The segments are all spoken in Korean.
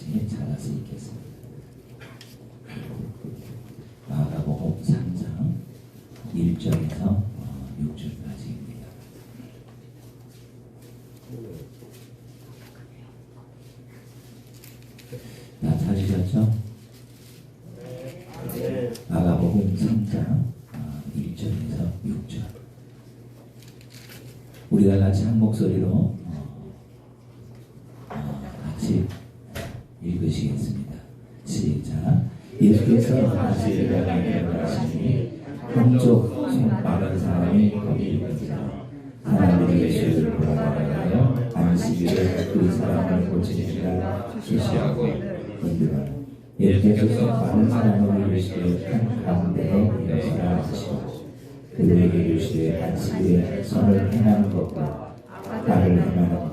말씀이 찾아서 읽겠습니다. 마가복음 3장 1절에서 6절까지입니다. 다 찾으셨죠? 네. 마가복음 3장 1절에서 6절. 우리가 같이 한 목소리로 같이 읽으시겠습니다. 시작. 예수께서 다시 일어나게 하시니 한쪽 손 마른 사람이 거기 있으나 사람들이 예수를 보러가며 안식일에 그 사람을 고치시라 주시하고 이르라. 예수께서 마른 사람을 이르시되 한 가운데에 일어서라 하시고 그들에게 이르시되 안식일에 손을 행하는 것과 발을 행하는 것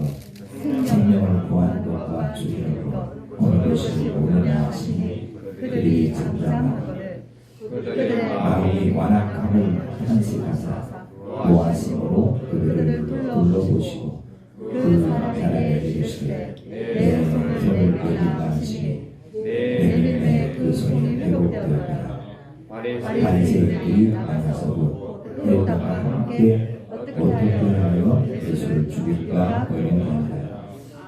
생명을 구하는 것과 주의하고 오늘 것이 오늘라 하시니 그들이 잠잠하거늘 그들의 마음이 완악함을 한식하사 노하심으로 그들을 둘러보시고 그 사람에게 이르시되 내 손을 내린다 하시니 내림에 그 손이 회복되었더라. 바리새인들이 나가서도 헤롯과 함께 어떻게 하여 예수를 죽일까 고민하니라.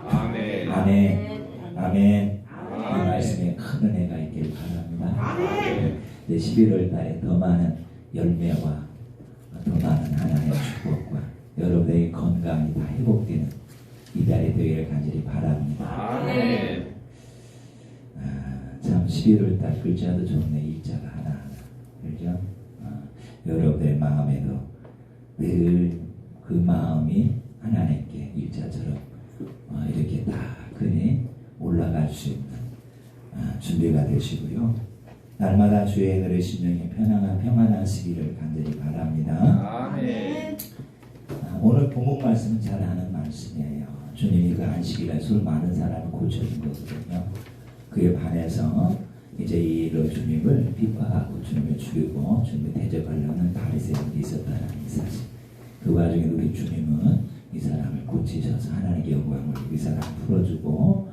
아멘. 이 말씀에 큰 은혜가 있길 바랍니다. 11월 달에 더 많은 열매와 더 많은 하나님의 축복과 여러분의 건강이 다 회복되는 이 달이 되기를 간절히 바랍니다. 참 11월 달 글자도 좋네. 일자가 하나하나. 그렇죠? 여러분의 마음에도 늘 그 마음이 하나님께 일자처럼 이렇게 다근히 올라갈 수 있는 준비가 되시고요. 날마다 주의 은혜를 심령이 평안하시기를 간절히 바랍니다. 아멘. 오늘 본문 말씀은 잘 아는 말씀이에요. 주님이 그 안식일에 술 많은 사람을 고쳐준 거거든요. 그에 반해서 이제 이 일로 주님을 비판하고 주님을 죽이고 주님을 대적하려는 바리새인들이 있었다는 이 사실. 그 와중에 우리 주님은 이 사람을 고치셔서 하나님의 영광을 이 사람 풀어주고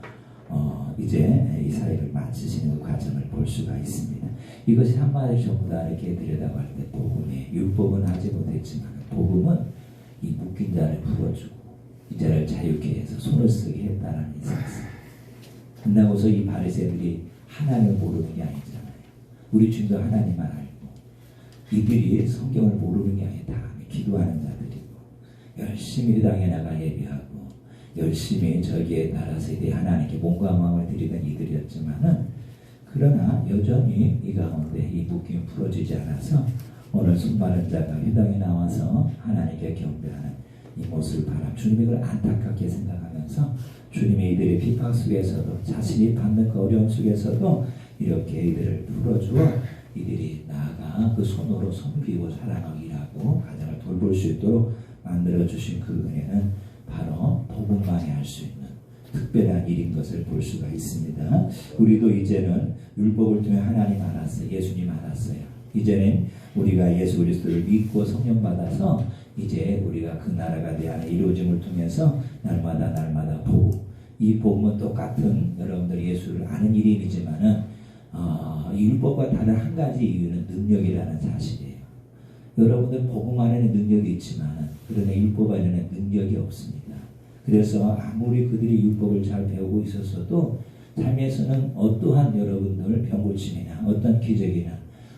이제 이 사역을 마치시는 그 과정을 볼 수가 있습니다. 이것이 한마디 전부 다 이렇게 들여다볼 때 복음이에요. 율법은 하지 못했지만 복음은 이 묶인 자를 풀어주고 이 자를 자유케 해서 손을 쓰게 했다는 이 사실. 끝나고서 이 바리새인들이 하나님을 모르는 게 아니잖아요. 우리 주님도 하나님만 알고 이들이 성경을 모르는 게 아니라 다 기도하는 자들이고 열심히 땅에 나가 예배하고 열심히 저기에 따라서 이제 하나님께 몸과 마음을 드리던 이들이었지만은 그러나 여전히 이 가운데 이 묶임이 풀어지지 않아서 오늘 수많은 자가 회당에 나와서 하나님께 경배하는 이 모습을 바라 주님이 그걸 안타깝게 생각하면서 주님의 이들의 비판 속에서도 자신이 받는 그 어려움 속에서도 이렇게 이들을 풀어주어 이들이 나아가 그 손으로 섬기고 사랑하고 일하고 가정을 돌볼 수 있도록 만들어주신 그 은혜는 바로 복음만이 할 수 있는 특별한 일인 것을 볼 수가 있습니다. 우리도 이제는 율법을 통해 하나님 알았어요. 예수님 알았어요. 이제는 우리가 예수 그리스도를 믿고 성령 받아서 이제 우리가 그 나라가 내 안에 이루어짐을 통해서 날마다 복음. 이 복음은 똑같은 여러분들 예수를 아는 이름이지만은 율법과 다른 한 가지 이유는 능력이라는 사실이에요. 여러분들 복음 안에는 능력이 있지만 그러나 율법 안에는 능력이 없습니다. 그래서 아무리 그들이 율법을 잘 배우고 있었어도 삶에서는 어떠한 여러분들 병고침이나 어떤 기적이나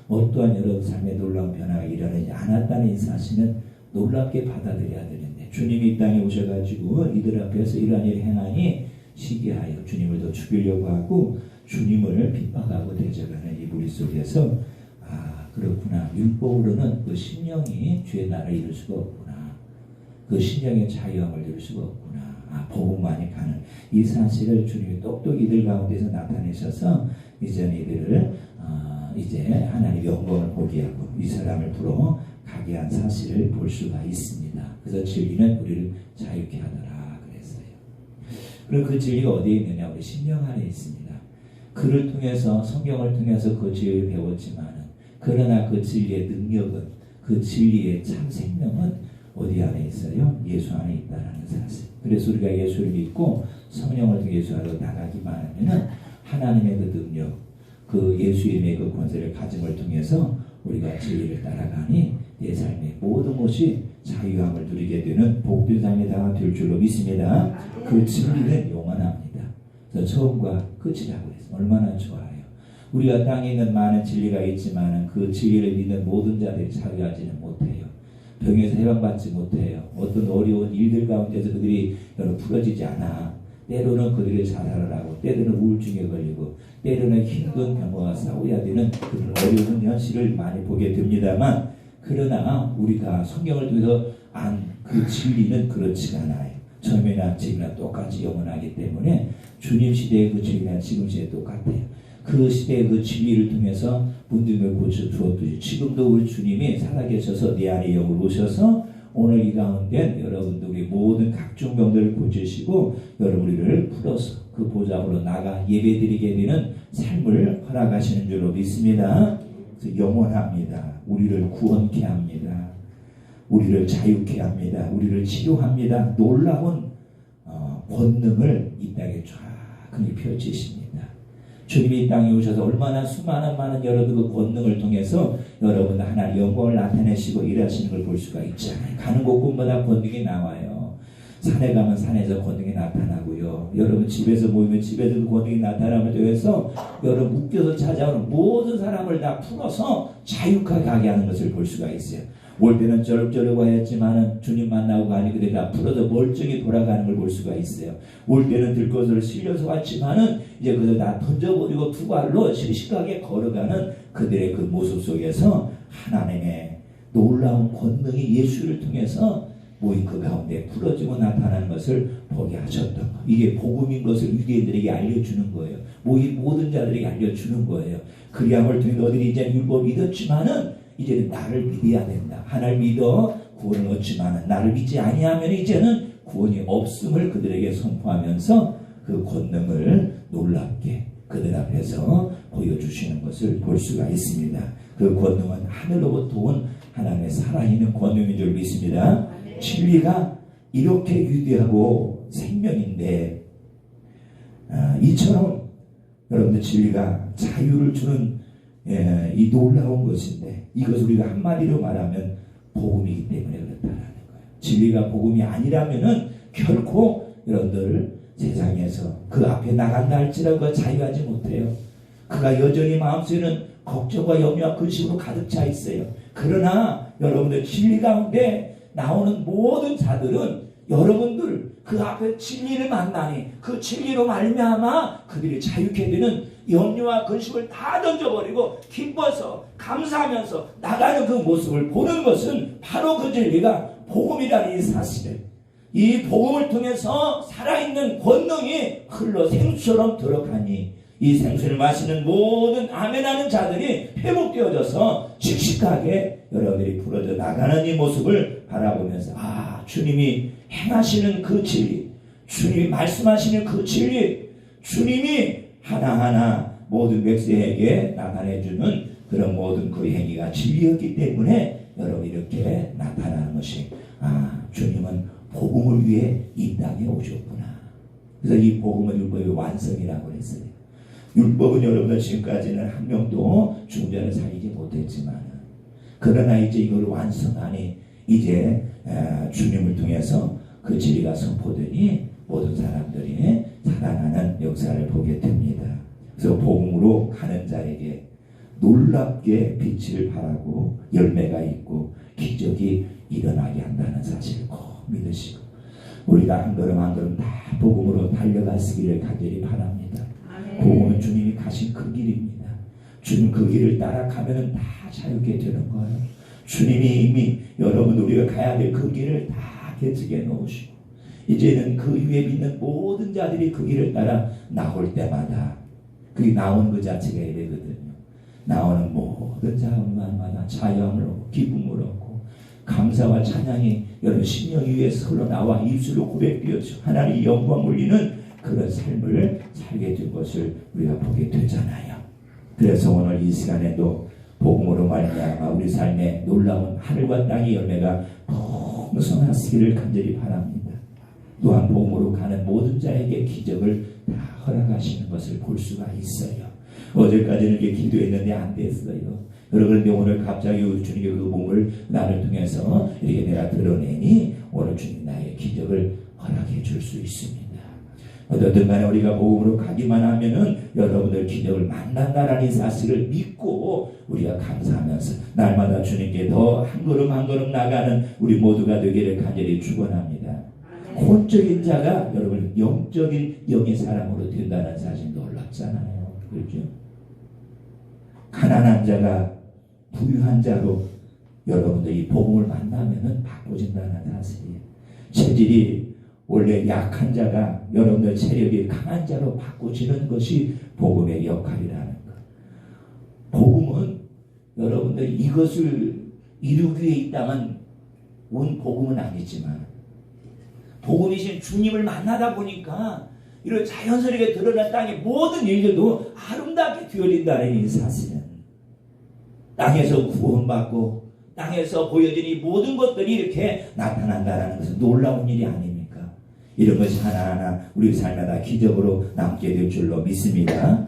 어떠한 여러분 삶의 놀라운 변화가 일어나지 않았다는 이 사실은 놀랍게 받아들여야 되는데 주님이 이 땅에 오셔가지고 이들 앞에서 이러한 일을 행하니 시기하여 주님을 더 죽이려고 하고 주님을 핍박하고 대적하는 이 무리 속에서 그렇구나. 율법으로는 그 심령이 주의 나라를 이룰 수가 없구나. 그 심령의 자유함을 이룰 수가 없구나. 복음만이 가는 이 사실을 주님이 똑똑히 이들 가운데서 나타내셔서 이제 이들을 이제 하나님의 영광을 보게 하고 이 사람을 불어 가게 한 사실을 볼 수가 있습니다. 그래서 진리는 우리를 자유케 하더라 그랬어요. 그리고 그 진리가 어디에 있느냐? 우리 심령 안에 있습니다. 그를 통해서 성경을 통해서 그 진리를 배웠지만 그러나 그 진리의 능력은 그 진리의 참 생명은 어디 안에 있어요? 예수 안에 있다는 사실. 그래서 우리가 예수를 믿고 성령을 통해 예수 안으로 나가기만 하면은 하나님의 그 능력, 그 예수님의 그 권세를 가짐을 통해서 우리가 진리를 따라가니 내 삶의 모든 것이 자유함을 누리게 되는 복된 삶이 다 될 줄로 믿습니다. 그 진리는 영원합니다. 그래서 처음과 끝이라고 해서 얼마나 좋아요. 우리가 땅에 있는 많은 진리가 있지만 그 진리를 믿는 모든 자들이 자유하지는 못해요. 병에서 해방받지 못해요. 어떤 어려운 일들 가운데서 그들이 풀어지지 않아. 때로는 그들이 자살을 하고, 때로는 우울증에 걸리고, 때로는 힘든 병과 싸워야 되는 그런 어려운 현실을 많이 보게 됩니다만, 그러나 우리가 성경을 통해서 안 그 진리는 그렇지가 않아요. 처음이나 지금이나 똑같이 영원하기 때문에 주님 시대의 그 진리나 지금 시대 똑같아요. 그 시대의 그 진리를 통해서 문둥을 고쳐 주었듯이 지금도 우리 주님이 살아계셔서 내 안에 영을 오셔서 오늘 이 가운데 여러분들이 모든 각종 병들을 고치시고 여러분을 풀어서 그 보좌로 나가 예배드리게 되는 삶을 허락하시는 줄로 믿습니다. 그래서 영원합니다. 우리를 구원케 합니다. 우리를 자유케 합니다. 우리를 치료합니다. 놀라운 권능을 이 땅에 쫙 펼치십니다. 주님이 이 땅에 오셔서 얼마나 수많은 많은 여러분 그 권능을 통해서 여러분 하나님 영광을 나타내시고 일하시는 걸 볼 수가 있잖아요. 가는 곳곳마다 권능이 나와요. 산에 가면 산에서 권능이 나타나고요. 여러분 집에서 모이면 집에서 그 권능이 나타남을 통해서 여러분 묶여서 찾아오는 모든 사람을 다 풀어서 자유하게 가게 하는 것을 볼 수가 있어요. 올 때는 쩌룩쩌룩 하였지만 주님 만나고 가니 그들이 다 풀어서 멀쩡히 돌아가는 걸 볼 수가 있어요. 올 때는 들것을 실려서 왔지만은 이제 그들 다 던져버리고 두 발로 실식하게 걸어가는 그들의 그 모습 속에서 하나님의 놀라운 권능이 예수를 통해서 모인 그 가운데 풀어지고 나타나는 것을 보게 하셨던 것. 이게 복음인 것을 유대인들에게 알려주는 거예요. 모인 모든 자들에게 알려주는 거예요. 그리함을 통해 너희들이 이제 율법 믿었지만은 이제는 나를 믿어야 된다. 하나를 믿어 구원을 얻지만 나를 믿지 아니하면 이제는 구원이 없음을 그들에게 선포하면서 그 권능을 놀랍게 그들 앞에서 보여주시는 것을 볼 수가 있습니다. 그 권능은 하늘로부터 온 하나님의 살아있는 권능인 줄 믿습니다. 진리가 이렇게 위대하고 생명인데 이처럼 여러분들 진리가 자유를 주는 이 놀라운 것인데 이것을 우리가 한마디로 말하면 복음이기 때문에 그렇다는 거예요. 진리가 복음이 아니라면은 결코 여러분들 세상에서 그 앞에 나간다 할지라도 자유하지 못해요. 그가 여전히 마음속에는 걱정과 염려와 근심으로 가득 차 있어요. 그러나 여러분들 진리 가운데 나오는 모든 자들은 여러분들 그 앞에 진리를 만나니 그 진리로 말미암아 그들이 자유케 되는 염려와 근심을 다 던져버리고 기뻐서 감사하면서 나가는 그 모습을 보는 것은 바로 그 진리가 복음이라는 이 사실을 이 복음을 통해서 살아있는 권능이 흘러 생수처럼 들어가니 이 생수를 마시는 모든 아멘하는 자들이 회복되어져서 씩씩하게 여러분들이 풀어져 나가는 이 모습을 바라보면서 주님이 행하시는 그 진리, 주님이 말씀하시는 그 진리, 주님이 하나하나 모든 백성에게 나타내주는 그런 모든 그 행위가 진리였기 때문에 여러분 이렇게 나타나는 것이 주님은 복음을 위해 이 땅에 오셨구나. 그래서 이 복음은 율법의 완성이라고 했어요. 율법은 여러분들 지금까지는 한 명도 죽은 자를 살리지 못했지만 그러나 이제 이걸 완성하니 이제 주님을 통해서 그 진리가 선포되니 모든 사람들이 살아나는 역사를 보게 됩니다. 그래서 복음으로 가는 자에게 놀랍게 빛을 발하고 열매가 있고 기적이 일어나게 한다는 사실을 꼭 믿으시고 우리가 한 걸음 한 걸음 다 복음으로 달려가시기를 간절히 바랍니다. 복음은 주님이 가신 그 길입니다. 주님 그 길을 따라가면 다 자유게 되는 거예요. 주님이 이미 여러분 우리가 가야 될 그 길을 다 개척해 놓으시고 이제는 그 위에 믿는 모든 자들이 그 길을 따라 나올 때마다 그게 나오는 그 자체가 이래거든요. 나오는 모든 자마다 자유함을 얻고 기쁨을 얻고 감사와 찬양이 여러분 심령 위에 흘러나와 입술로 고백되어서 하나님의 영광 올리는 그런 삶을 살게 된 것을 우리가 보게 되잖아요. 그래서 오늘 이 시간에도 복음으로 말미암아 우리 삶에 놀라운 하늘과 땅의 열매가 풍성하시기를 간절히 바랍니다. 또한 복음으로 가는 모든 자에게 기적을 다 허락하시는 것을 볼 수가 있어요. 어제까지는 이렇게 기도했는데 안 됐어요. 그런데 오늘 갑자기 주님의 그 몸을 나를 통해서 이렇게 내가 드러내니 오늘 주님 나의 기적을 허락해 줄 수 있습니다. 어떻든 간에 우리가 복음으로 가기만 하면은 여러분들 기적을 만난다라는 사실을 믿고 우리가 감사하면서 날마다 주님께 더 한 걸음 한 걸음 나가는 우리 모두가 되기를 간절히 축원합니다. 혼적인 자가 여러분 영적인 영의 사람으로 된다는 사실 놀랍잖아요. 그렇죠? 가난한 자가 부유한 자로 여러분들이 복음을 만나면은 바꿔진다는 사실이에요. 체질이 원래 약한 자가 여러분들 체력이 강한 자로 바꿔지는 것이 복음의 역할이라는 것. 복음은 여러분들 이것을 이루기 위해 이 땅은 온 복음은 아니지만 복음이신 주님을 만나다 보니까 이런 자연스럽게 드러난 땅의 모든 일들도 아름답게 되어진다는 이 사실은 땅에서 구원받고 땅에서 보여진 이 모든 것들이 이렇게 나타난다는 것은 놀라운 일이 아닙니까? 이런 것이 하나하나 우리 삶마다 기적으로 남게 될 줄로 믿습니다.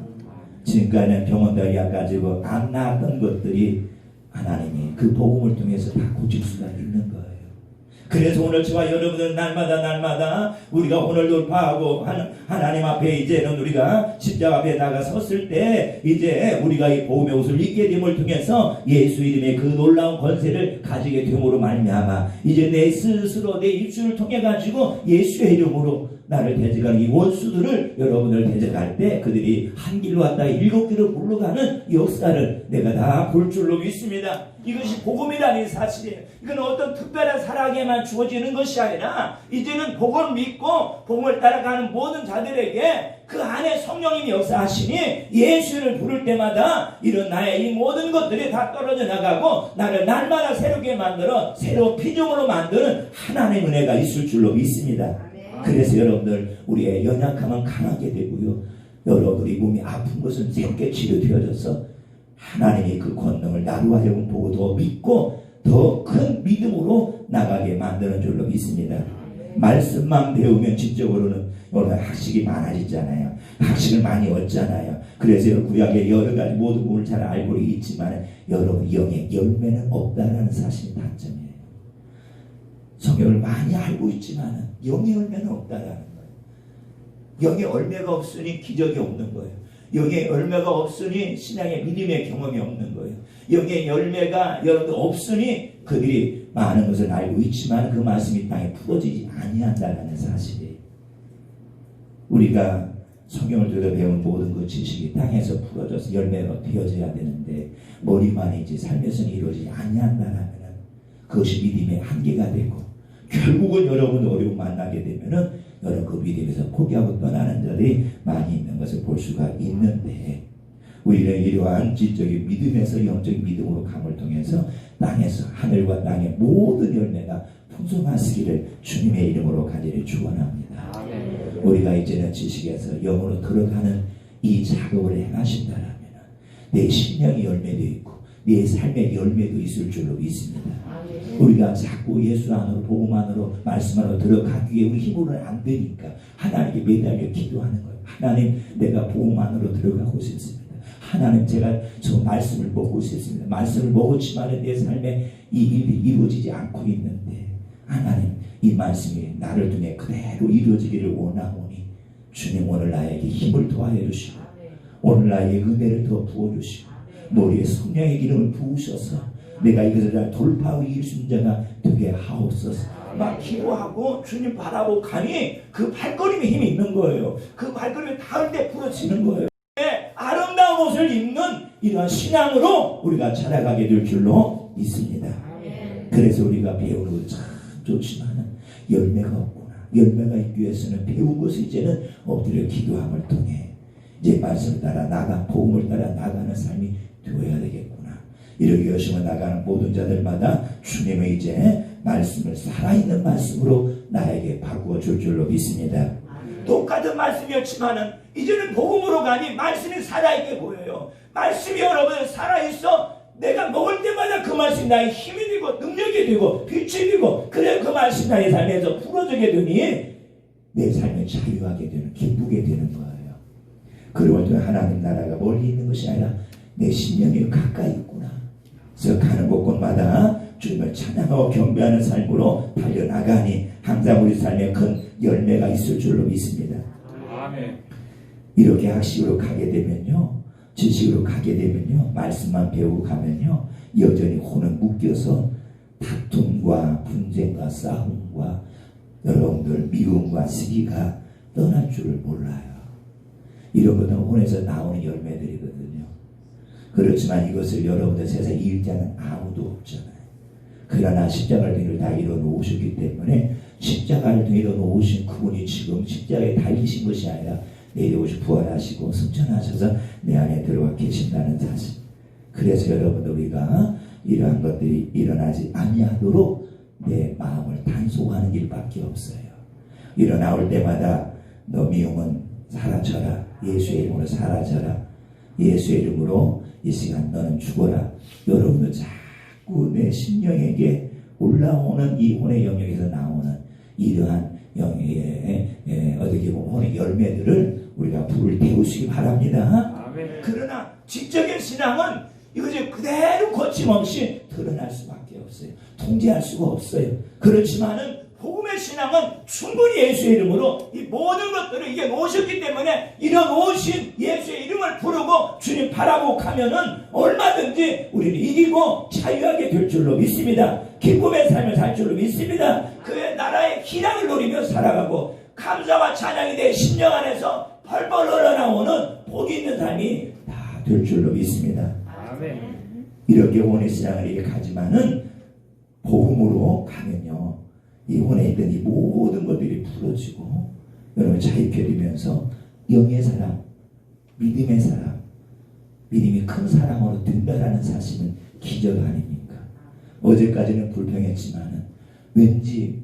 지금까지는 병원들이 가지고 안 나았던 것들이 하나님이 그 복음을 통해서 다 고칠 수가 있는 거예요. 그래서 오늘 저와 여러분들 날마다 우리가 오늘 돌파하고 하나님 앞에 이제는 우리가 십자가 앞에 나가 섰을 때 이제 우리가 이 복음의 옷을 입게 됨을 통해서 예수 이름의 그 놀라운 권세를 가지게 됨으로 말미암아 이제 내 스스로 내 입술을 통해 가지고 예수의 이름으로 나를 대적하는 이 원수들을 여러분을 대적할 때 그들이 한 길로 왔다 일곱 길로 굴러가는 역사를 내가 다 볼 줄로 믿습니다. 이것이 복음이라는 사실이에요. 이건 어떤 특별한 사람에게만 주어지는 것이 아니라 이제는 복음을 믿고 복음을 따라가는 모든 자들에게 그 안에 성령님이 역사하시니 예수를 부를 때마다 이런 나의 이 모든 것들이 다 떨어져 나가고 나를 날마다 새롭게 만들어 새로운 피조물로 만드는 하나님의 은혜가 있을 줄로 믿습니다. 그래서 여러분들 우리의 연약함은 강하게 되고요. 여러분들이 몸이 아픈 것은 새롭게 치료되어져서 하나님이 그 권능을 나로 하여금 보고 더 믿고 더 큰 믿음으로 나가게 만드는 줄로 믿습니다. 말씀만 배우면 지적으로는 오늘 학식이 많아지잖아요. 학식을 많이 얻잖아요. 그래서 구약의 여러 가지 모든 부분을 잘 알고 있지만 여러분 영의 열매는 없다라는 사실이 단점이에요. 성경을 많이 알고 있지만 영의 열매는 없다라는 거예요. 영의 열매가 없으니 기적이 없는 거예요. 영의 열매가 없으니 신앙의 믿음의 경험이 없는 거예요. 영의 열매가 여러분들 없으니 그들이 많은 것을 알고 있지만 그 말씀이 땅에 풀어지지 아니한다는 사실이에요. 우리가 성경을 통해 배운 모든 그 지식이 땅에서 풀어져서 열매로 되어져야 되는데 머리만이지 삶에서는 이루어지지 아니한다면 그것이 믿음의 한계가 되고 결국은 여러분 어려움 만나게 되면은 여러분 그 믿음에서 포기하고 떠나는 자들이 많이 있는 것을 볼 수가 있는데 우리는 이러한 지적인 믿음에서 영적인 믿음으로 감을 통해서 땅에서 하늘과 땅의 모든 열매가 풍성하시기를 주님의 이름으로 간절히 축원합니다. 우리가 이제는 지식에서 영으로 들어가는 이 작업을 행하신다라면 내 심령의 열매도 있고 내 삶의 열매도 있을 줄로 믿습니다. 우리가 자꾸 예수 안으로 복음 안으로 말씀 안으로 들어가기 위해 우리 힘으로는 안 되니까 하나님께 매달려 기도하는 거예요. 하나님 내가 복음 안으로 들어가고 싶습니다. 하나님 제가 저 말씀을 먹고 싶습니다. 말씀을 먹었지만 내 삶에 이 일이 이루어지지 않고 있는데 하나님 이 말씀이 나를 통해 그대로 이루어지기를 원하오니 주님 오늘 나에게 힘을 더하여 주시고 오늘 나에게 은혜를 더 부어주시고 머리에 성령의 기름을 부으셔서 내가 이것을 잘 돌파하고 이길 수 있는 자가 되게 하옵소서. 막 기도하고 주님 바라보고 가니 그 발걸음에 힘이 있는 거예요. 그 발걸음이 닿을 때 부러지는 거예요. 아름다운 옷을 입는 이러한 신앙으로 우리가 자라가게 될 줄로 믿습니다. 그래서 우리가 배우는 것 참 좋지만 열매가 없구나. 열매가 있기 위해서는 배운 것을 이제는 엎드려 기도함을 통해 이제 말씀을 따라 나가 복음을 따라 나가는 삶이 되어야 되겠구나. 이렇게 열심히 나가는 모든 자들마다 주님의 이제 말씀을 살아있는 말씀으로 나에게 바꾸어 줄 줄로 믿습니다. 똑같은 말씀이었지만은 이제는 복음으로 가니 말씀이 살아있게 보여요. 말씀이 여러분 살아있어 내가 먹을 때마다 그 말씀이 나의 힘이 되고 능력이 되고 빛이 되고 그래 그 말씀이 나의 삶에서 풀어지게 되니 내 삶을 자유하게 되는 기쁘게 되는 거예요. 그리고 또 하나님 나라가 멀리 있는 것이 아니라 내 심령이 가까이 있구나. 그래서 가는 곳곳마다 주님을 찬양하고 경배하는 삶으로 달려나가니 항상 우리 삶에 큰 열매가 있을 줄로 믿습니다. 아멘. 이렇게 학식으로 가게 되면요, 지식으로 가게 되면요, 말씀만 배우고 가면요, 여전히 혼은 묶여서 다툼과 분쟁과 싸움과 여러분들 미움과 시기가 떠날 줄을 몰라요. 이런 것은 혼에서 나오는 열매들이거든요. 그렇지만 이것을 여러분들 세상에 이을 자는 아무도 없잖아요. 그러나 십자가를 등을 다 이뤄놓으셨기 때문에 십자가를 등 이뤄놓으신 그분이 지금 십자가에 달리신 것이 아니라 내일 오시 부활하시고 승천하셔서 내 안에 들어와 계신다는 사실. 그래서 여러분들 우리가 이러한 것들이 일어나지 아니하도록 내 마음을 단속하는 길밖에 없어요. 일어나올 때마다 너 미움은 사라져라. 예수의 이름으로 사라져라. 예수의 이름으로 이 시간 너는 죽어라. 여러분들 자꾸 내 심령에게 올라오는 이 혼의 영역에서 나오는 이러한 영역의 어떻게 보면 혼의 열매들을 우리가 불을 태우시기 바랍니다. 아멘. 그러나 지적인 신앙은 이것이 그대로 거침없이 드러날 수밖에 없어요. 통제할 수가 없어요. 그렇지만은 복음의 신앙은 충분히 예수의 이름으로 이 모든 것들을 이게 놓으셨기 때문에 이런 오신 예수의 이름을 부르고 주님 바라보고 가면은 얼마든지 우리는 이기고 자유하게 될 줄로 믿습니다. 기쁨의 삶을 살 줄로 믿습니다. 그의 나라의 희락을 누리며 살아가고 감사와 찬양이 내 심령 안에서 펄펄 흘러나오는 복이 있는 삶이 다 될 줄로 믿습니다. 아멘. 이렇게 혼의 신앙을 이렇게 가지만은 복음으로 가면요, 이 혼에 있던 이 모든 것들이 풀어지고 여러분 자유케 되면서 영의 사람, 믿음의 사람, 믿음이 큰 사람으로 된다라는 사실은 기적 아닙니까? 어제까지는 불평했지만은 왠지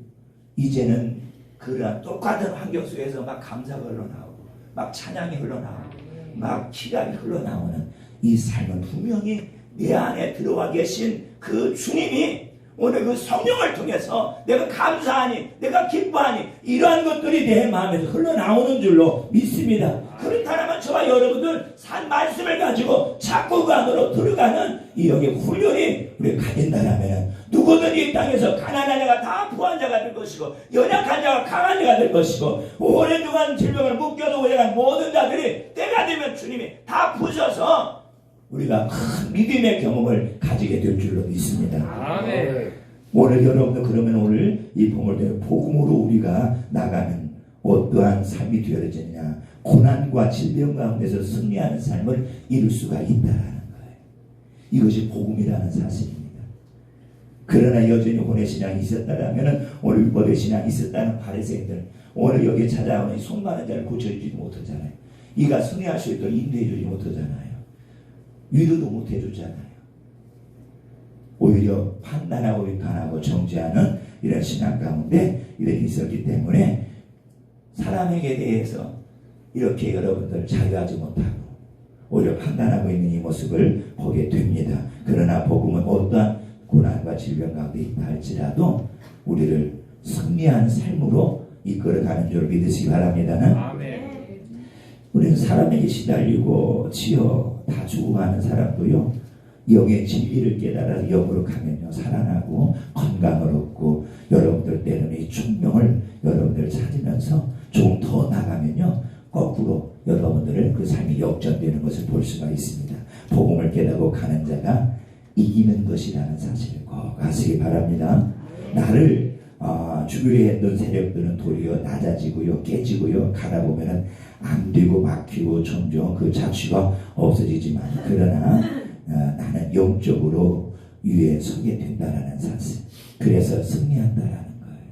이제는 그러한 똑같은 환경 속에서 막 감사가 흘러나오고 막 찬양이 흘러나오고 막 기락이 흘러나오는 이 삶은 분명히 내 안에 들어와 계신 그 주님이 오늘 그 성령을 통해서 내가 감사하니 내가 기뻐하니 이러한 것들이 내 마음에서 흘러나오는 줄로 믿습니다. 그렇다면 저와 여러분들 산 말씀을 가지고 자꾸 그 안으로 들어가는 이 여기 훈련이 우리가 가진다면 누구든지 이 땅에서 가난한 자가 다 부한 자가 될 것이고 연약한 자가 강한 자가 될 것이고 오랫동안 질병을 묶여두고 오래간 모든 자들이 때가 되면 주님이 다 부셔서 우리가 큰 믿음의 경험을 가지게 될 줄로 믿습니다. 아멘. 오늘 여러분들 그러면 오늘 이 복음으로 우리가 나가는 어떠한 삶이 되어지느냐, 고난과 질병 가운데서 승리하는 삶을 이룰 수가 있다라는 거예요. 이것이 복음이라는 사실입니다. 그러나 여전히 혼의 신앙이 있었다라면 오늘 율법의 신앙이 있었다는 바리새인들 오늘 여기에 찾아오는 손 많은 자를 고쳐주지 못하잖아요. 이가 승리할 수 있도록 인도해주지 못하잖아요. 위로도 못해주잖아요. 오히려 판단하고 비판하고 정죄하는 이런 신앙 가운데 이렇게 있었기 때문에 사람에게 대해서 이렇게 여러분들 자유하지 못하고 오히려 판단하고 있는 이 모습을 보게 됩니다. 그러나 복음은 어떠한 고난과 질병 가운데 있다 할지라도 우리를 승리하는 삶으로 이끌어가는 줄 믿으시기 바랍니다. 아멘. 우리는 사람에게 시달리고 치여 다 죽어가는 사람도요, 영의 진리를 깨달아서 영으로 가면요 살아나고 건강을 얻고 여러분들 때는 이 충명을 여러분들 찾으면서 조금 더 나가면요 거꾸로 여러분들을 그 삶이 역전되는 것을 볼 수가 있습니다. 복음을 깨닫고 가는 자가 이기는 것이라는 사실을 꼭 아시기 바랍니다. 나를 죽이려 했던 세력들은 도리어 낮아지고요 깨지고요 가다 보면은 안 되고 막히고 점점 그 자취가 없어지지만 그러나 나는 영적으로 위에 서게 된다라는 사실. 그래서 승리한다라는 거예요.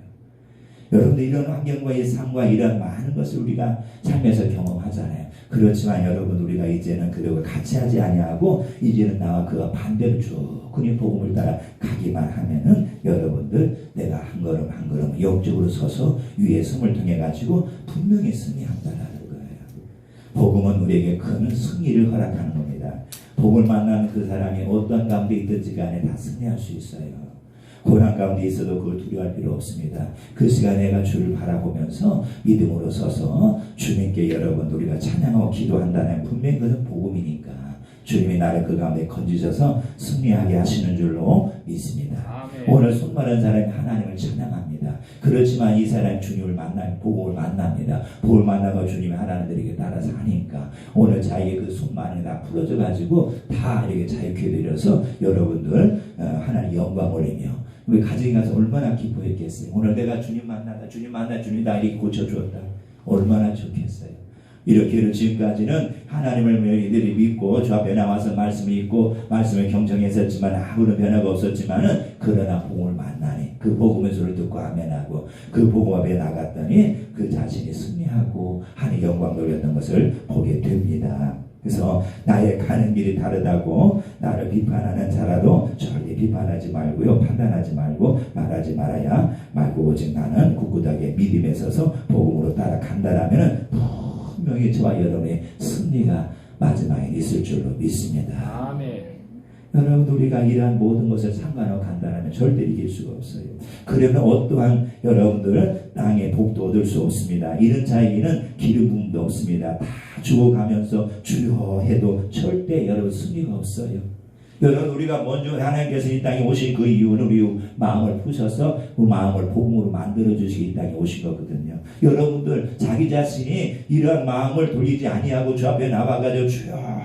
여러분들 이런 환경과의 삶과 이런 많은 것을 우리가 삶에서 경험하잖아요. 그렇지만 여러분 우리가 이제는 그들과 같이 하지 아니하고 이제는 나와 그와 반대로 쭉 그냥 복음을 따라 가기만 하면은 여러분들 내가 한 걸음 한 걸음 영적으로 서서 위에 섬을 통해 가지고 분명히 승리한다라는 거예요. 복음은 우리에게 큰 승리를 허락하는 겁니다. 복을 만나는 그 사람이 어떤 가운데 있든지 간에 다 승리할 수 있어요. 고난 가운데 있어도 그걸 두려워할 필요 없습니다. 그 시간에 내가 주를 바라보면서 믿음으로 서서 주님께 여러분 우리가 찬양하고 기도한다는 분명히 그것은 복음이니까 주님이 나를 그 가운데 건지셔서 승리하게 하시는 줄로 믿습니다. 아멘. 오늘 손마른 사람이 하나님을 찬양합니다. 그렇지만 이 사람이 주님을 만나면 복음을 만납니다. 복음을 만나고 주님이 하나님들에게 따라서 하니까 오늘 자기의 그 손만이 다 풀어져 가지고 다 이렇게 자유케 드려서 여러분들 하나님 영광 올리며 우리 가정에 가서 얼마나 기뻐했겠어요. 오늘 내가 주님 만나다 주님 나 이렇게 고쳐주었다. 얼마나 좋겠어요. 이렇게 지금까지는 하나님을 너희들이 믿고 주 앞에 나와서 말씀을 읽고 말씀을 경청했었지만 아무런 변화가 없었지만은 그러나 복음을 만나니 그 복음의 소리를 듣고 아멘하고 그 복음 앞에 나갔더니 그 자신이 승리하고 하나님 영광 돌렸던 것을 보게 됩니다. 그래서 나의 가는 길이 다르다고 나를 비판하는 자라도 절대 비판하지 말고요, 판단하지 말고 말하지 말아야 말고 오직 나는 굳굳하게 믿음에 서서 복음으로 따라간다라면은 분명히 저와 여러분의 승리가 마지막에 있을 줄로 믿습니다. 아멘. 여러분 우리가 이러한 모든 것을 상관하고 간다면 절대 이길 수가 없어요. 그러면 어떠한 여러분들 땅의 복도 얻을 수 없습니다. 이런 자에게는 기름 부음도 없습니다. 다 죽어가면서 주여 해도 절대 여러분 승리가 없어요. 여러분 우리가 먼저 하나님께서 이 땅에 오신 그 이유는 우리 마음을 푸셔서 그 마음을 복음으로 만들어주시기 이 땅에 오신 거거든요. 여러분들 자기 자신이 이러한 마음을 돌리지 아니하고 주 앞에 나와가지고 주여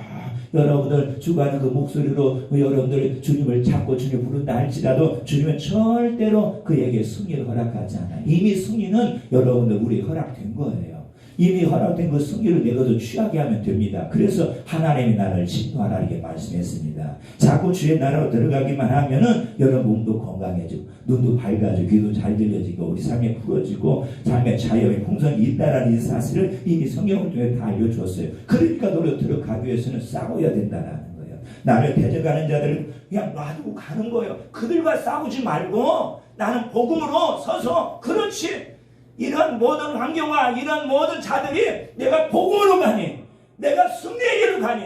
여러분들 주가는 그 목소리로 여러분들 주님을 찾고 주님 부른다 할지라도 주님은 절대로 그에게 승리를 허락하지 않아요. 이미 승리는 여러분들 우리 허락된 거예요. 이미 허락된 그 승리를 내가도 취하게 하면 됩니다. 그래서 하나님의 나라를 진노하라 이렇게 말씀했습니다. 자꾸 주의 나라로 들어가기만 하면은 여러분 몸도 건강해지고 눈도 밝아지고 귀도 잘 들려지고 우리 삶이 풀어지고 삶의 자유의 풍성이 있다라는 이 사실을 이미 성경을 통해 다 알려주었어요. 그러니까 너를 들어가기 위해서는 싸워야 된다라는 거예요. 나를 대적하는 자들을 그냥 놔두고 가는 거예요. 그들과 싸우지 말고 나는 복음으로 서서 그렇지 이런 모든 환경과 이런 모든 자들이 내가 복음으로 가니 내가 승리의 길로 가니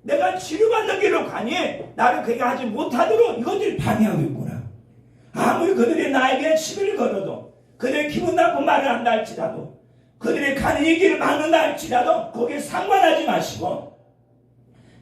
내가 치료받는 길로 가니 나를 그게 하지 못하도록 이것들이 방해하고 있구나. 아무리 그들이 나에게 시비를 걸어도 그들이 기분 나쁜 말을 한다 할지라도 그들이 가는 이 길을 막는다 할지라도 거기에 상관하지 마시고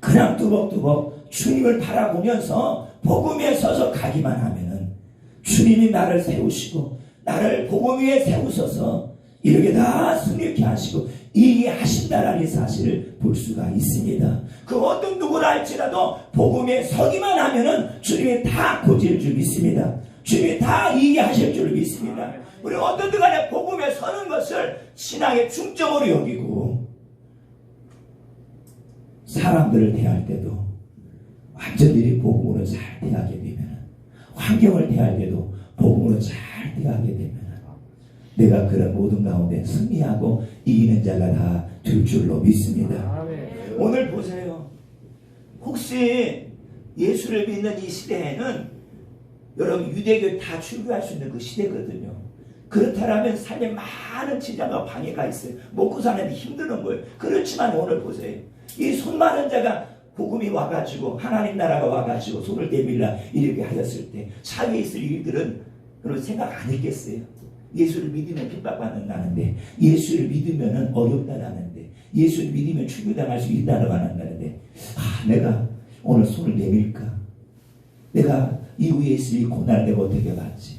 그냥 뚜벅뚜벅 주님을 바라보면서 복음에 서서 가기만 하면은 주님이 나를 세우시고 나를 복음 위에 세우셔서 이렇게 다 승리케 하시고 이게 하신다라는 사실을 볼 수가 있습니다. 그 어떤 누구라 할지라도 복음에 서기만 하면은 주님이 다 고칠 줄 믿습니다. 주님이 다 이게 하실 줄 믿습니다. 우리 어떤 간에 복음에 서는 것을 신앙의 중점으로 여기고 사람들을 대할 때도 완전히 복음으로 잘 대하게 되면 환경을 대할 때도 복음으로 잘 대하게 되면 내가 그런 모든 가운데 승리하고 이기는 자가 다 될 줄로 믿습니다. 오늘 보세요. 혹시 예수를 믿는 이 시대에는 여러분 유대교 다 출교할 수 있는 그 시대거든요. 그렇다면 삶에 많은 지장과 방해가 있어요. 먹고 사는데 힘드는 거예요. 그렇지만 오늘 보세요. 이 손 많은 자가 복음이 와가지고 하나님 나라가 와가지고 손을 내밀라 이렇게 하였을 때 차에 있을 일들은 그런 생각 안 했겠어요. 예수를 믿으면 핍박받는다는데 예수를 믿으면 어렵다라는데 예수를 믿으면 출교당할 수 있다고 한다는데 내가 오늘 손을 내밀까? 내가 이후에 있을 이 고난을 내가 어떻게 받지?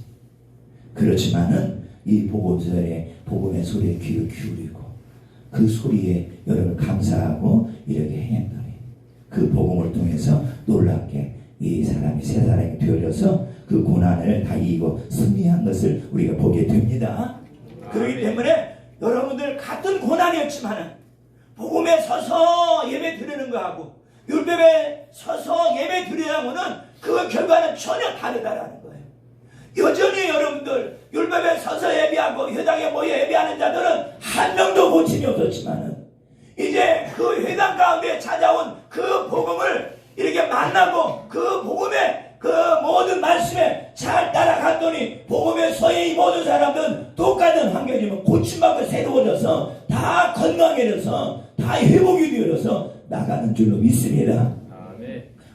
그렇지만은 이 복음서에 복음의 소리에 귀를 기울이고 그 소리에 여러분 감사하고 이렇게 행했더니 그 복음을 통해서 놀랍게 이 사람이 세 사람이 되어져서 그 고난을 다 이기고 승리한 것을 우리가 보게 됩니다. 그렇기 때문에 여러분들 같은 고난이었지만은 복음에 서서 예배 드리는 거하고 율법에 서서 예배 드리라고는 그 결과는 전혀 다르다라는 거예요. 여전히 여러분들 율법에 서서 예배하고 회당에 모여 예배하는 자들은 한 명도 고침이 없었지만은 이제 그 회당 가운데 찾아온 그 복음을 이렇게 만나고 그 복음에 그 모든 말씀에 잘 따라갔더니 복음의 서에 이 모든 사람들은 똑같은 환경이면 고침받고 새로워져서 다 건강해져서 다 회복이 되어서 나가는 줄로 믿습니다.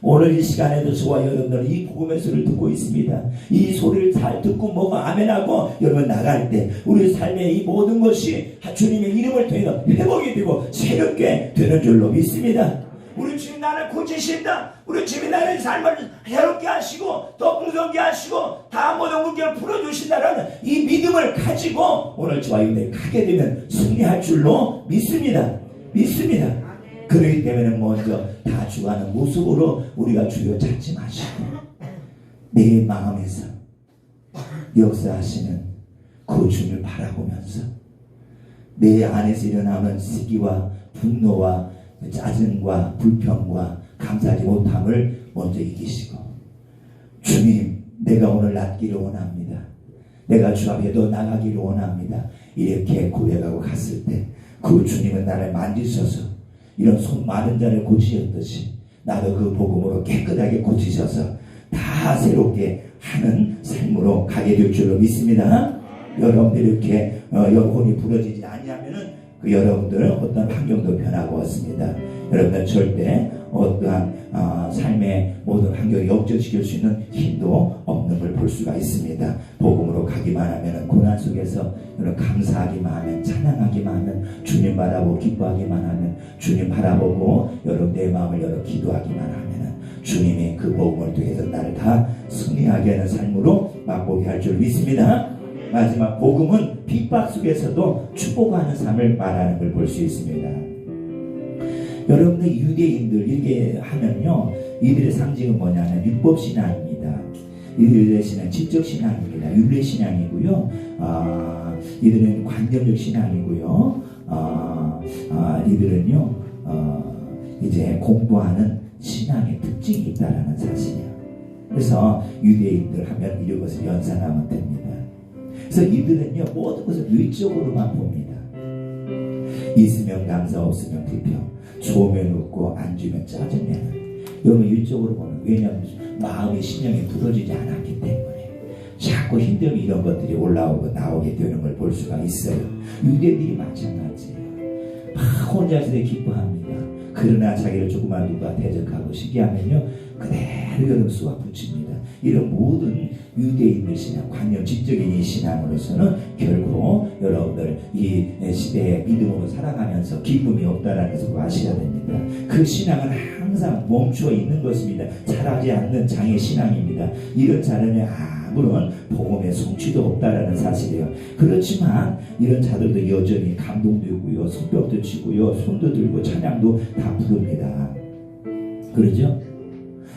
오늘 이 시간에도 저와 여러분들은 이 복음의 소리를 듣고 있습니다. 이 소리를 잘 듣고 뭐가 아멘하고 여러분 나갈 때 우리 삶의 이 모든 것이 주님의 이름을 통해서 회복이 되고 새롭게 되는 줄로 믿습니다. 우리 주님 나를 고치신다. 우리 주님 나를 삶을 새롭게 하시고 더 풍성케 하시고 다 모든 문제를 풀어주신다라는 이 믿음을 가지고 오늘 저와 여러분들이 가게 되면 승리할 줄로 믿습니다. 그렇기 때문에 먼저 다 주가는 모습으로 우리가 주여 찾지 마시고 내 마음에서 역사하시는 그 주님을 바라보면서 내 안에서 일어나는 시기와 분노와 짜증과 불평과 감사하지 못함을 먼저 이기시고 주님 내가 오늘 낫기를 원합니다. 내가 주 앞에 더 나가기를 원합니다. 이렇게 고백하고 갔을 때 그 주님은 나를 만지셔서 이런 손 마른 자를 고치셨듯이 나도 그 복음으로 깨끗하게 고치셔서 다 새롭게 하는 삶으로 가게 될 줄로 믿습니다. 여러분들 이렇게 영혼이 부러지지 않냐면은 그 여러분들은 어떤 환경도 변하고 왔습니다. 여러분들 절대 어떠한 삶의 모든 환경을 역전시킬 수 있는 힘도 없는 걸 볼 수가 있습니다. 복음으로 가기만 하면 고난 속에서 여러분 감사하기만 하면 찬양하기만 하면 주님 바라보고 기뻐하기만 하면 주님 바라보고 여러분 내 마음을 열어 기도하기만 하면 주님이 그 복음을 통해서 나를 다 승리하게 하는 삶으로 맛보게 할 줄 믿습니다. 마지막 복음은 핍박 속에서도 축복하는 삶을 말하는 걸 볼 수 있습니다. 여러분들 유대인들 이렇게 하면요 이들의 상징은 뭐냐면 율법신앙입니다. 이들의 신앙 지적신앙입니다. 윤례신앙이고요 이들은 관념적 신앙이고요 이들은요 이제 공부하는 신앙의 특징이 있다라는 사실이에요. 그래서 유대인들 하면 이런 것을 연상하면 됩니다. 그래서 이들은요 모든 것을 외적으로만 봅니다. 있으면 감사 없으면 불평 좋으면 웃고 안 주면 짜증내는 여러분 일적으로 보는 왜냐하면 마음의 신령이 부러지지 않았기 때문에 자꾸 힘들면 이런 것들이 올라오고 나오게 되는 걸 볼 수가 있어요. 유대인들이 마찬가지예요. 막 혼자서 기뻐합니다. 그러나 자기를 조그만 누가 대적하고 시기하면요 그대로 여러분 쏘아 붙입니다. 이런 모든 유대인의 신앙, 관념, 지적인 이 신앙으로서는 결코 여러분들 이 시대의 믿음으로 살아가면서 기쁨이 없다는 것을 아셔야 됩니다. 그 신앙은 항상 멈춰 있는 것입니다. 자라지 않는 장의 신앙입니다. 이런 자는 아무런 복음의 성취도 없다라는 사실이에요. 그렇지만 이런 자들도 여전히 감동되고요, 손뼉도 치고요, 손도 들고 찬양도 다 부릅니다. 그러죠?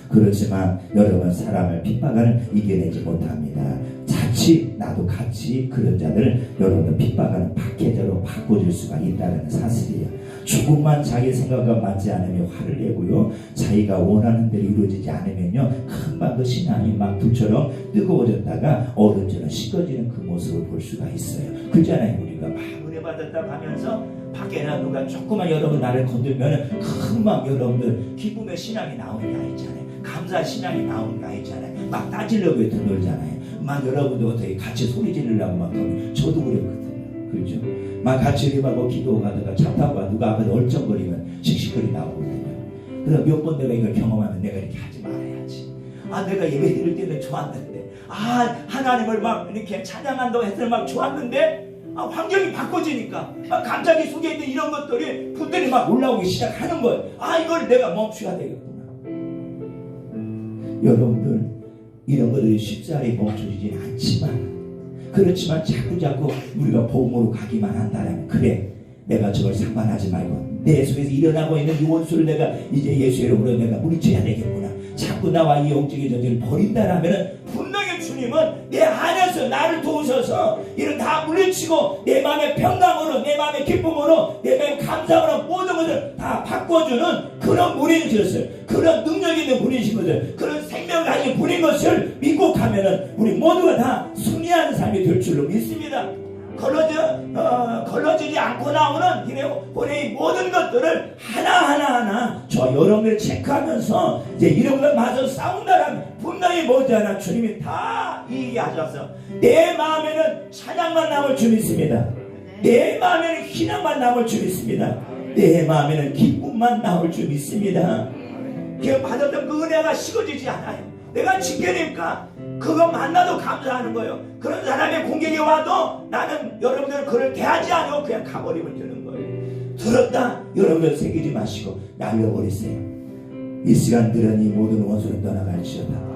그렇지만 여러분 사람을 핍박을 이겨내지 못합니다. 자칫 나도 같이 그런 자들 여러분 핍박하는 박해자로 바꿔줄 수가 있다는 사실이에요. 조금만 자기 생각과 맞지 않으면 화를 내고요. 자기가 원하는 대로 이루어지지 않으면요 금방 그 신앙이 막 불처럼 뜨거워졌다가 얼음처럼 식어지는 그 모습을 볼 수가 있어요. 그렇잖아요. 우리가 막 은혜 받았다고 하면서 밖에나 누가 조금만 여러분 나를 건들면 금방 여러분들 기쁨의 신앙이 나오는 게 아니잖아요. 감사 신앙이 나오는 게 아니잖아요. 막 따지려고 해도 놀잖아요. 막 여러분도 어떻게 같이 소리 지르려고 막 하면 저도 그랬거든요. 그렇죠? 막 같이 이름하고 기도하다가 차 타고 누가 앞에서 얼쩡거리면 씩씩거리 나오거든요. 그래서 몇 번 내가 이걸 경험하면 내가 이렇게 하지 말아야지. 내가 예배 드릴 때는 좋았는데 하나님을 막 이렇게 찬양한다고 해서 막 좋았는데 환경이 바꿔지니까 갑자기 속에 있는 이런 것들이 분들이 막 올라오기 시작하는 거예요. 이걸 내가 멈춰야 되겠구나. 여러분들 이런 것들이 쉽사리 멈춰지진 않지만 그렇지만 자꾸자꾸 우리가 복음으로 가기만 한다면 그래 내가 저걸 상관하지 말고 내 속에서 일어나고 있는 이 원수를 내가 이제 예수 이름으로 내가 물리쳐야 되겠구나. 자꾸 나와 이 영적인 전쟁을 버린다라면 분명히 주님은 내 안에서 나를 도우셔서 이를 다 물리치고 내 마음의 평강으로 내 마음의 기쁨으로 내 마음의 감사함으로 모든 것을 다 바꿔주는 그런 분인 것을 그런 능력 있는 분이신 것을 그런 생명을 가진 분인 것을 믿고 가면은 우리 모두가 다 승리하는 삶이 될 줄로 믿습니다. 걸러지지 않고 나오는 이 모든 것들을 하나하나 저 여러분을 체크하면서 이제 이런 걸 맞서 싸운다라면 분명히 머지않아 주님이 다 이기하셔서 내 마음에는 찬양만 남을 줄 믿습니다. 내 마음에는 희망만 남을 줄 믿습니다. 내 마음에는 기쁨만 나올 줄 믿습니다. 받았던 그 은혜가 식어지지 않아요. 내가 지켜니까 그거 만나도 감사하는 거예요. 그런 사람의 공격이 와도 나는 여러분들 그를 대하지 않고 그냥 가버리면 되는 거예요. 들었다 여러분들 새기지 마시고 날려버리세요. 이 시간 들은 이 모든 원수는 떠나갈지어다.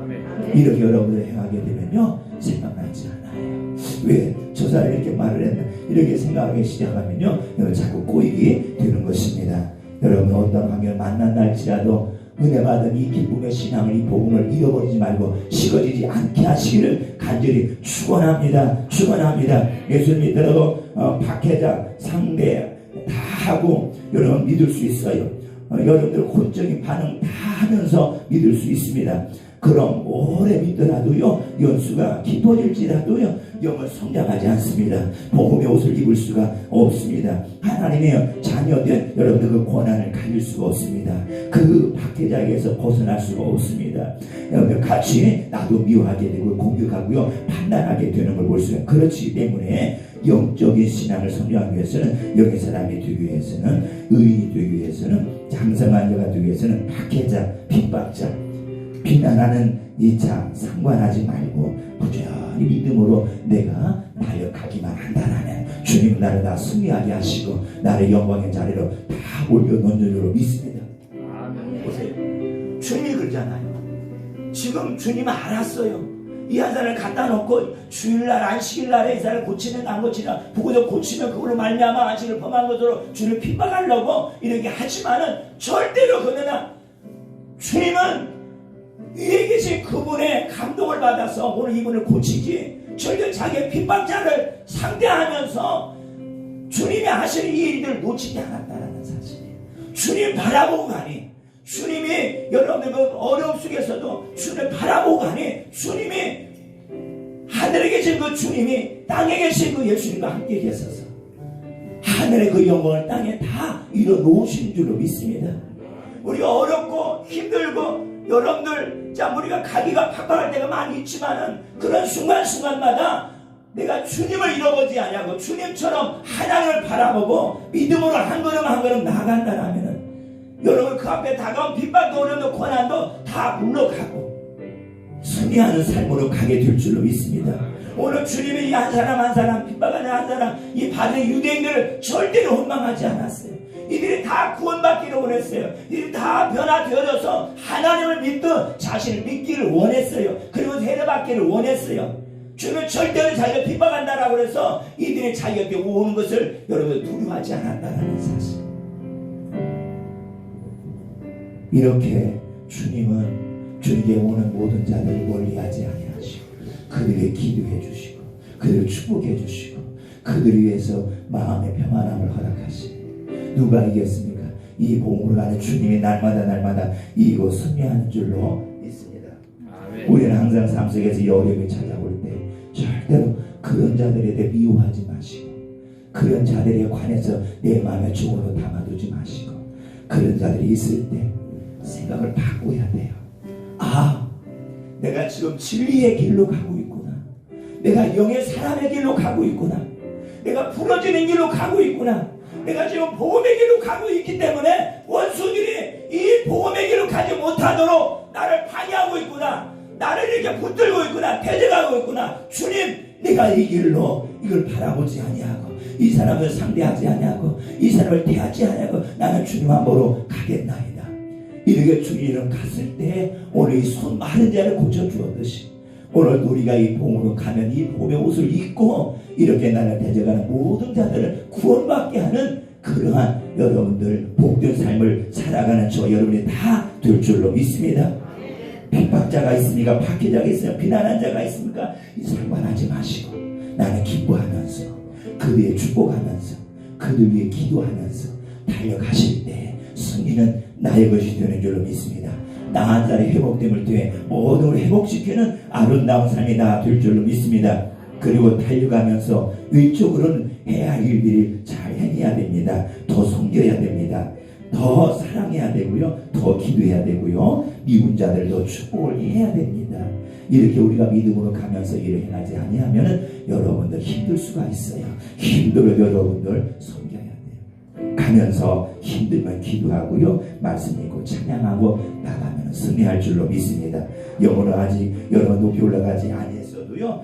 이렇게 여러분들 행하게 되면요 생각나지 않아요. 왜 저 사람이 이렇게 말을 했나 이렇게 생각하기 시작하면요 여러분 자꾸 꼬이게 되는 것입니다. 여러분 어떤 환경을 만난다 할지라도 은혜 받은 이 기쁨의 신앙을 이 복음을 잃어버리지 말고 식어지지 않게 하시기를 간절히 축원합니다. 축원합니다. 예수 믿더라도 박해자 상대 다 하고 여러분 믿을 수 있어요. 여러분들 혼적인 반응 다 하면서 믿을 수 있습니다. 그럼 오래 믿더라도요 연수가 깊어질지라도요 영을 성장하지 않습니다. 복음의 옷을 입을 수가 없습니다. 하나님의 자녀된 여러분들 그 권한을 가질 수가 없습니다. 그 박해자에게서 벗어날 수가 없습니다. 여러분들 같이 나도 미워하게 되고 공격하고요 판단하게 되는 걸 볼 수가. 그렇기 때문에 영적인 신앙을 성장하기 위해서는 영의 사람이 되기 위해서는 의인이 되기 위해서는 장성한 자가 되기 위해서는 박해자 핍박자 비난하는 이 자 상관하지 말고 부지런히 믿음으로 내가 나역하기만 한다라면 주님 나를 다 승리하게 하시고 나를 영광의 자리로 다 올려놓는 줄로 믿습니다. 보세요. 주님이 그러잖아요. 지금 주님은 알았어요. 이 한 사람을 갖다 놓고 주일날 안식일날에 이 사람을 고치는 안 고치나 보고도 고치면 그걸로 말미암아 안식을 범한 것으로 주를 핍박하려고 이렇게 하지만은 절대로 그러나 주님은 위에 계신 그분의 감동을 받아서 오늘 이분을 고치지 절대 자기의 핍박자를 상대하면서 주님이 하시는 이 일들을 놓치지 않았다는 사실이에요. 주님 바라보고 가니 주님이 여러분들 그 어려움 속에서도 주님을 바라보고 가니 주님이 하늘에 계신 그 주님이 땅에 계신 그 예수님과 함께 계셔서 하늘의 그 영광을 땅에 다 이뤄놓으신 줄로 믿습니다. 우리가 어렵고 힘들고 여러분들 자 우리가 가기가 팍팍할 때가 많이 있지만은 그런 순간순간마다 내가 주님을 잃어보지 않냐고 주님처럼 하나님을 바라보고 믿음으로 한 걸음 한 걸음 나아간다라면은 여러분 그 앞에 다가온 핍박도 어려움도 고난도 다 물러가고 승리하는 삶으로 가게 될 줄로 믿습니다. 오늘 주님이 이 한 사람 한 사람 핍박하는 한 사람 이 받은 유대인들을 절대로 원망하지 않았어요. 이들이 다 구원받기를 원했어요. 이들이 다 변화되어져서 하나님을 믿듯 자신을 믿기를 원했어요. 그리고 세례받기를 원했어요. 주님은 절대로 자기가 핍박한다라고 해서 이들이 자기에게 오는 것을 여러분 두려워하지 않았다는 사실. 이렇게 주님은 주님께 오는 모든 자들을 멀리하지 아니하시고 그들에게 기도해 주시고 그들을 축복해 주시고 그들을 위해서 마음의 평안함을 허락하시고 누가 이겼습니까? 이 복음으로 가는 주님이 날마다 이기고 승리하는 줄로 믿습니다. 우리는 항상 삶 속에서 이 어려움이 찾아올 때 절대로 그런 자들에 대해 미워하지 마시고 그런 자들에 관해서 내 마음에 중으로 담아두지 마시고 그런 자들이 있을 때 생각을 바꿔야 돼요. 아, 내가 지금 진리의 길로 가고 있구나. 내가 영의 사람의 길로 가고 있구나. 내가 부러지는 길로 가고 있구나. 내가 지금 복음의 길로 가고 있기 때문에 원수들이 이 복음의 길로 가지 못하도록 나를 방해하고 있구나. 나를 이렇게 붙들고 있구나. 대적하고 있구나. 주님, 내가 이 길로 이걸 바라보지 아니하고 이 사람을 상대하지 아니하고 이 사람을 대하지 아니하고 나는 주님만 보러 가겠나이다. 이렇게 주님은 갔을 때 오늘 이 손 마른 자를 고쳐주었듯이 오늘 우리가 이 복음으로 가면 이 복음의 옷을 입고 이렇게 나를 대적하는 모든 자들을 구원받게 하는 그러한 여러분들 복된 삶을 살아가는 저 여러분이 다 될 줄로 믿습니다. 핍박자가 있습니까? 박해자가 있습니까? 비난한 자가 있습니까? 상관하지 마시고 나는 기뻐하면서 그들의 축복하면서 그들 위해 기도하면서 달려가실 때 승리는 나의 것이 되는 줄로 믿습니다. 나 한 사람이 회복됨을 통해 모든 걸 회복시키는 아름다운 삶이 나 될 줄로 믿습니다. 그리고 달려가면서 위쪽으로는 해야 할 일들이 잘 해내야 됩니다. 더 섬겨야 됩니다. 더 사랑해야 되고요. 더 기도해야 되고요. 미운 자들도 축복을 해야 됩니다. 이렇게 우리가 믿음으로 가면서 일을 행하지 아니하면 여러분들 힘들 수가 있어요. 힘들어도 여러분들 섬겨야 돼요. 가면서 힘들면 기도하고요, 말씀 읽고 찬양하고 나가면 승리할 줄로 믿습니다. 영어로 아직 여러분 높이 올라가지 아니했어도요,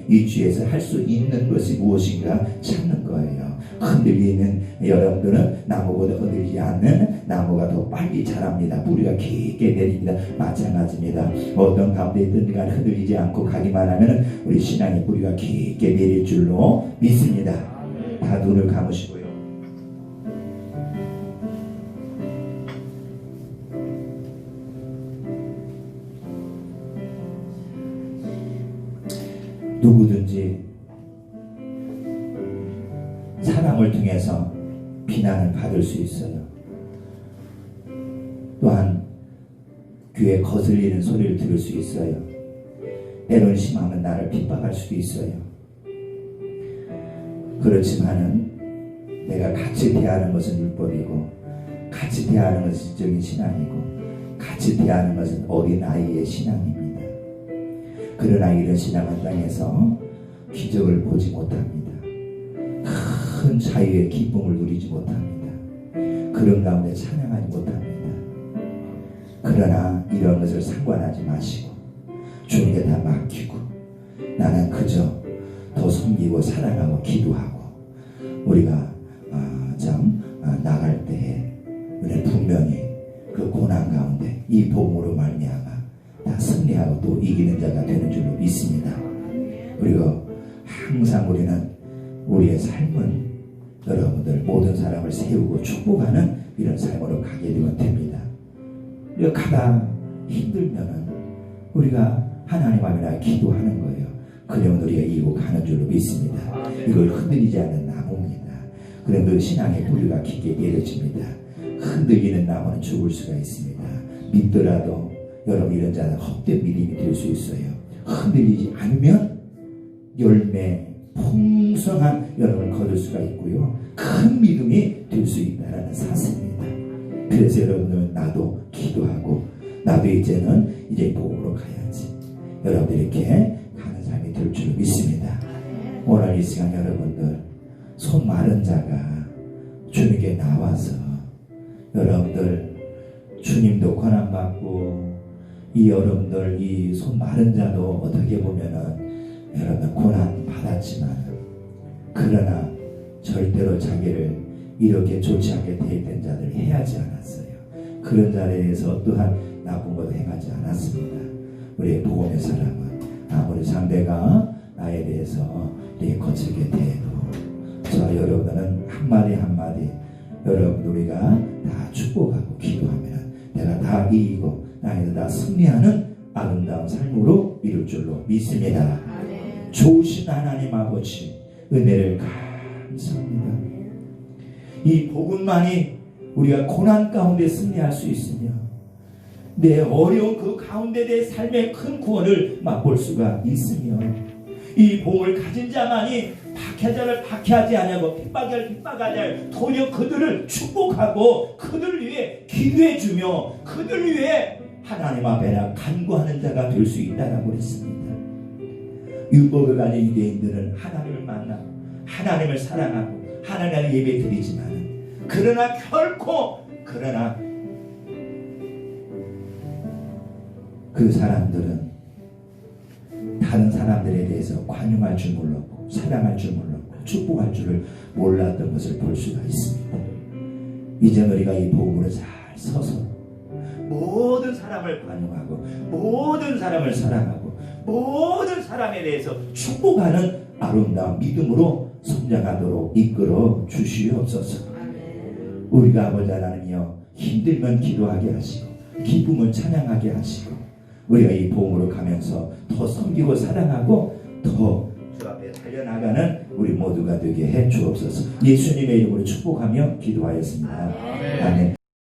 이 주에서 할 수 있는 것이 무엇인가 찾는 거예요. 흔들리는 여러분들은 나무보다 흔들리지 않는 나무가 더 빨리 자랍니다. 뿌리가 깊게 내립니다. 마찬가지입니다. 어떤 가운데 있든 간 흔들리지 않고 가기만 하면 우리 신앙의 뿌리가 깊게 내릴 줄로 믿습니다. 다 눈을 감으시고요. 누구든지 사랑을 통해서 비난을 받을 수 있어요. 또한 귀에 거슬리는 소리를 들을 수 있어요. 때론 심하면 나를 핍박할 수도 있어요. 그렇지만은 내가 같이 대하는 것은 율법이고, 같이 대하는 것은 지적인 신앙이고, 같이 대하는 것은 어린아이의 신앙입니다. 그러나 이런 신앙은 땅에서 기적을 보지 못합니다. 큰 자유의 기쁨을 누리지 못합니다. 그런 가운데 찬양하지 못합니다. 그러나 이런 것을 상관하지 마시고 주님께 다 맡기고 나는 그저 더 섬기고 사랑하고 기도하고 우리가 나갈 때에 우리는 분명히 그 고난 가운데 이 복음으로 말미암아 다 승리하고 또 이기는 자가 되는 줄로 믿습니다. 그리고 항상 우리는 우리의 삶은 여러분들 모든 사람을 세우고 축복하는 이런 삶으로 가게 되면 됩니다. 우리가 가다 힘들면은 우리가 하나님 앞에 기도하는 거예요. 그러면 우리가 이기고 가는 줄로 믿습니다. 이걸 흔들리지 않는 나무입니다. 그럼 그 신앙의 뿌리가 깊게 내려집니다. 흔들리는 나무는 죽을 수가 있습니다. 믿더라도 여러분 이런 자는 헛된 믿음이 될 수 있어요. 흔들리지 않으면 열매 풍성한 여러분을 거둘 수가 있고요, 큰 믿음이 될 수 있다는 사실입니다. 그래서 여러분은 나도 기도하고 나도 이제 복음으로 가야지, 여러분들 이렇게 가는 삶이 될 줄 믿습니다. 오늘 이 시간 여러분들 손 마른 자가 주님께 나와서 여러분들 주님도 고난받고 이 여러분들 이 손 마른 자도 어떻게 보면은 여러분 고난 받았지만 그러나 절대로 자기를 이렇게 좋지 않게 대했던 자들을 해하지 않았어요. 그런 자에 대해서 어떠한 나쁜 것도 행하지 않았습니다. 우리의 복음의 사람은 아무리 상대가 나에 대해서 이렇게 거칠게 대해도 저 여러분들은 한마디 한마디 여러분 우리가 다 축복하고 기도하면 내가 다 이기고 나에서 다 승리하는 아름다운 삶으로 이룰 줄로 믿습니다. 좋으신 하나님 아버지 은혜를 감사합니다. 이 복음만이 우리가 고난 가운데 승리할 수 있으며 내 어려운 그 가운데 내 삶의 큰 구원을 맛볼 수가 있으며 이 복음을 가진 자만이 박해자를 박해하지 아니하고 핍박자를 핍박하지 아니하고 도리어 그들을 축복하고 그들을 위해 기도해주며 그들을 위해 하나님 앞에 간구하는 자가 될 수 있다라고 그랬습니다. 율법을 가진 유대인들은 하나님을 만나고 하나님을 사랑하고 하나님을 예배 드리지만 그러나 그 사람들은 다른 사람들에 대해서 관용할 줄 몰랐고 사랑할 줄 몰랐고 축복할 줄을 몰랐던 것을 볼 수가 있습니다. 이제 우리가 이 복음으로 잘 서서 모든 사람을 관용하고 모든 사람을 사랑하고 모든 사람에 대해서 축복하는 아름다운 믿음으로 성장하도록 이끌어 주시옵소서. 우리가 아버지 하나님이여 힘들면 기도하게 하시고 기쁨은 찬양하게 하시고 우리가 이 복음으로 가면서 더 섬기고 사랑하고 더 주 앞에 달려나가는 우리 모두가 되게 해 주옵소서. 예수님의 이름으로 축복하며 기도하였습니다. 아멘.